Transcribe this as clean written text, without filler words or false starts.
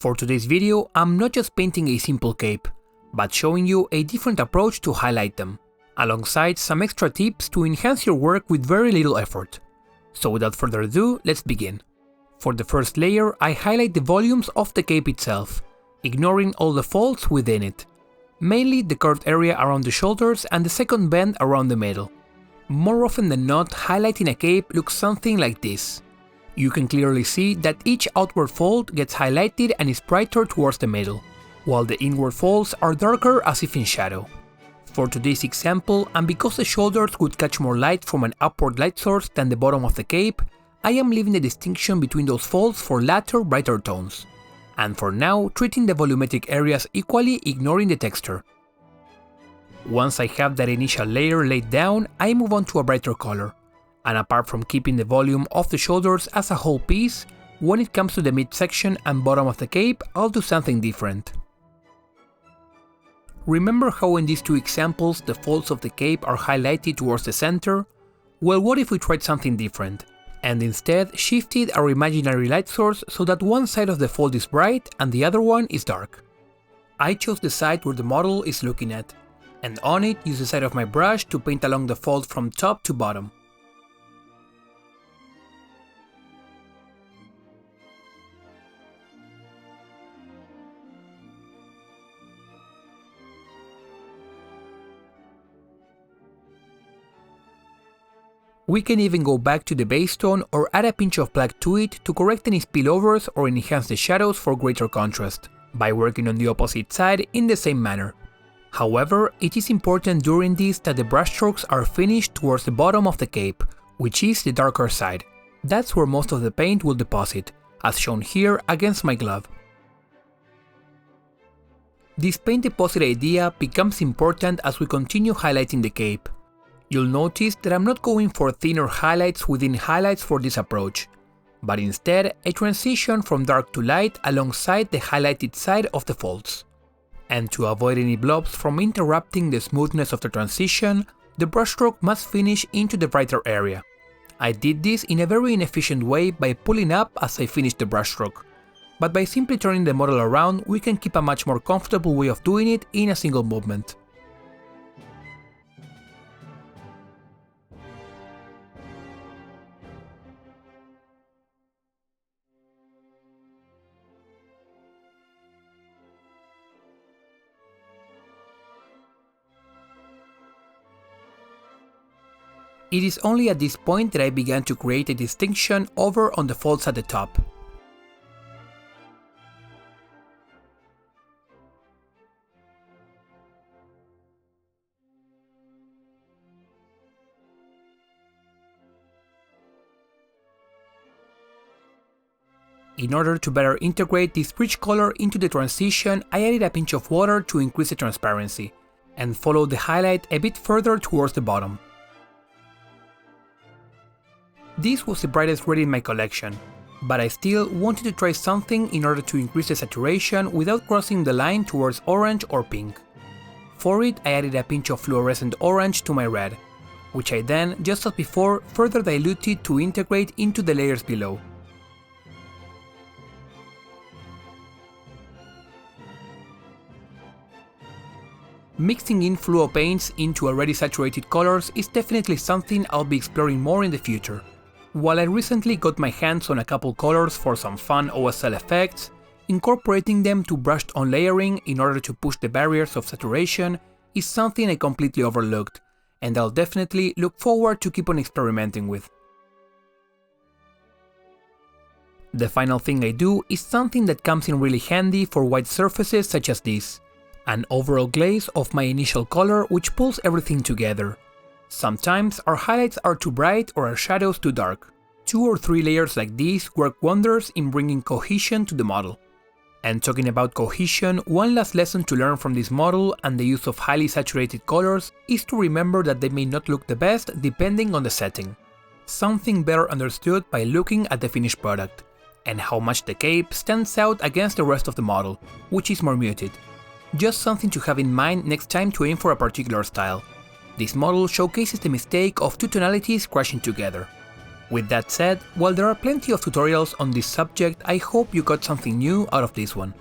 For today's video, I'm not just painting a simple cape, but showing you a different approach to highlight them, alongside some extra tips to enhance your work with very little effort. So without further ado, let's begin. For the first layer, I highlight the volumes of the cape itself, ignoring all the folds within it. Mainly the curved area around the shoulders and the second bend around the middle. More often than not, highlighting a cape looks something like this. You can clearly see that each outward fold gets highlighted and is brighter towards the middle, while the inward folds are darker as if in shadow. For today's example, and because the shoulders would catch more light from an upward light source than the bottom of the cape, I am leaving the distinction between those folds for later brighter tones. And for now, treating the volumetric areas equally, ignoring the texture. Once I have that initial layer laid down, I move on to a brighter color. And apart from keeping the volume of the shoulders as a whole piece, when it comes to the midsection and bottom of the cape, I'll do something different. Remember how in these two examples the folds of the cape are highlighted towards the center? Well, what if we tried something different, and instead shifted our imaginary light source so that one side of the fold is bright and the other one is dark? I chose the side where the model is looking at, and on it use the side of my brush to paint along the fold from top to bottom. We can even go back to the base tone or add a pinch of black to it to correct any spillovers or enhance the shadows for greater contrast, by working on the opposite side in the same manner. However, it is important during this that the brushstrokes are finished towards the bottom of the cape, which is the darker side. That's where most of the paint will deposit, as shown here against my glove. This paint deposit idea becomes important as we continue highlighting the cape. You'll notice that I'm not going for thinner highlights within highlights for this approach, but instead a transition from dark to light alongside the highlighted side of the folds. And to avoid any blobs from interrupting the smoothness of the transition, the brushstroke must finish into the brighter area. I did this in a very inefficient way by pulling up as I finished the brushstroke, but by simply turning the model around we can keep a much more comfortable way of doing it in a single movement. It is only at this point that I began to create a distinction over on the folds at the top. In order to better integrate this rich color into the transition, I added a pinch of water to increase the transparency, and followed the highlight a bit further towards the bottom. This was the brightest red in my collection, but I still wanted to try something in order to increase the saturation without crossing the line towards orange or pink. For it, I added a pinch of fluorescent orange to my red, which I then, just as before, further diluted to integrate into the layers below. Mixing in fluo paints into already saturated colors is definitely something I'll be exploring more in the future. While I recently got my hands on a couple colors for some fun OSL effects, incorporating them to brushed on layering in order to push the barriers of saturation is something I completely overlooked, and I'll definitely look forward to keep on experimenting with. The final thing I do is something that comes in really handy for white surfaces such as this, an overall glaze of my initial color which pulls everything together. Sometimes our highlights are too bright or our shadows too dark. 2 or 3 layers like these work wonders in bringing cohesion to the model. And talking about cohesion, one last lesson to learn from this model and the use of highly saturated colors is to remember that they may not look the best depending on the setting. Something better understood by looking at the finished product, and how much the cape stands out against the rest of the model, which is more muted. Just something to have in mind next time to aim for a particular style. This model showcases the mistake of 2 tonalities crashing together. With that said, while there are plenty of tutorials on this subject, I hope you got something new out of this one.